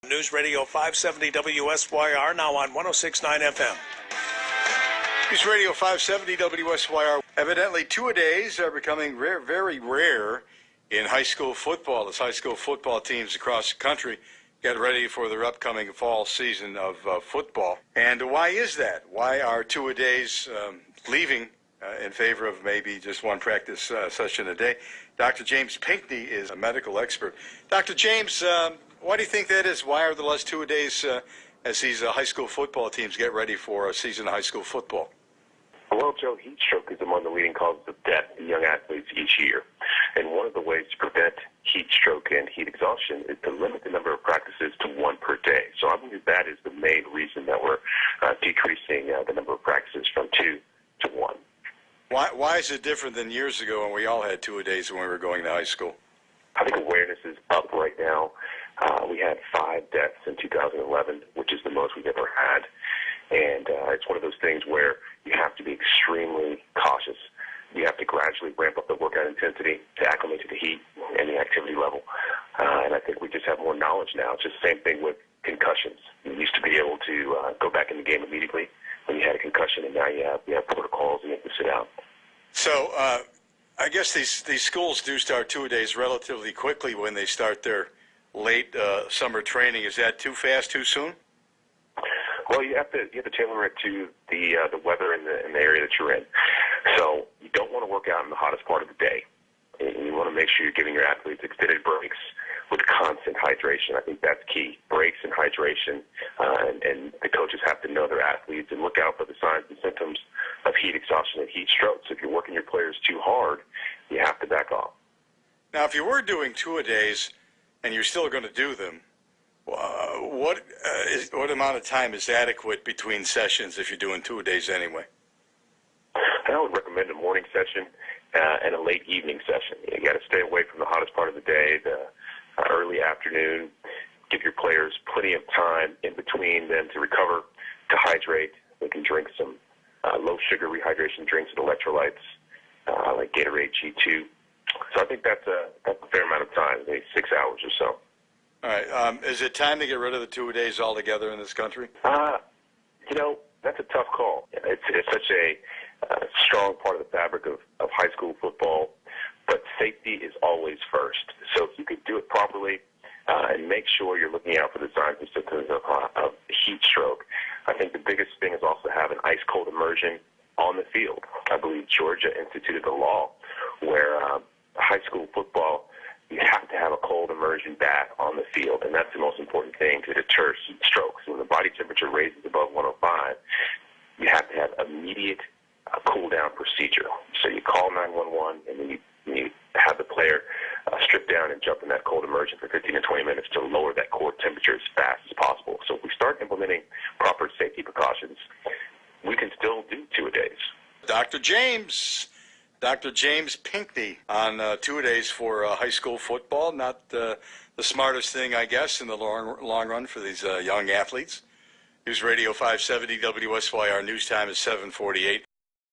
News Radio 570 WSYR, now on 106.9 FM. News Radio 570 WSYR. Evidently, two-a-days are becoming very rare in high school football as high school football teams across the country get ready for their upcoming fall season of football. And why is that? Why are two-a-days leaving in favor of maybe just one practice session a day? Dr. James Pinkney is a medical expert. Dr. James, why do you think that is? Why are there less two-a-days as these high school football teams get ready for a season of high school football? Well, Joe, heat stroke is among the leading causes of death in young athletes each year. And one of the ways to prevent heat stroke and heat exhaustion is to limit the number of practices to one per day. So I believe that is the main reason that we're decreasing the number of practices from 2 to 1. Why is it different than years ago when we all had two-a-days when we were going to high school? I think awareness is up right now. We had 5 deaths in 2011, which is the most we've ever had. And it's one of those things where you have to be extremely cautious. You have to gradually ramp up the workout intensity to acclimate to the heat and the activity level. And I think we just have more knowledge now. It's just the same thing with concussions. You used to be able to go back in the game immediately when you had a concussion, and now you have protocols and you have to sit out. So I guess these schools do start two-a-days relatively quickly when they start their late summer training. Is that too fast, too soon? Well, you have to tailor it to the weather in the area that you're in. So you don't want to work out in the hottest part of the day. And you want to make sure you're giving your athletes extended breaks with constant hydration. I think that's key. Breaks and hydration, and the coaches have to know their athletes and look out for the signs and symptoms of heat exhaustion and heat stroke. So if you're working your players too hard, you have to back off. Now, if you were doing two-a-days and you're still going to do them, what amount of time is adequate between sessions if you're doing two-a-days anyway? I would recommend a morning session and a late evening session. You got to stay away from the hottest part of the day, the early afternoon. Give your players plenty of time in between them to recover, to hydrate. They can drink some low-sugar rehydration drinks with electrolytes like Gatorade G2. So I think that's a fair amount of time, maybe 6 hours or so. All right. Is it time to get rid of the two-a-days altogether in this country? That's a tough call. It's such a strong part of the fabric of high school football, but safety is always first. So if you could do it properly and make sure you're looking out for the signs and symptoms of heat stroke, I think the biggest thing is also have an ice-cold immersion on the field. I believe Georgia instituted a law where high school football, you have to have a cold immersion bath on the field, and that's the most important thing to deter heat stroke. So when the body temperature raises above 105, you have to have immediate cool-down procedure. So you call 911, and then you have the player strip down and jump in that cold immersion for 15 to 20 minutes to lower that core temperature as fast as possible. So if we start implementing proper safety precautions, we can still do two-a-days. Dr. James Pinkney on two-a-days for high school football. Not the smartest thing, I guess, in the long run for these young athletes. News Radio 570 WSYR. News time is 7:48.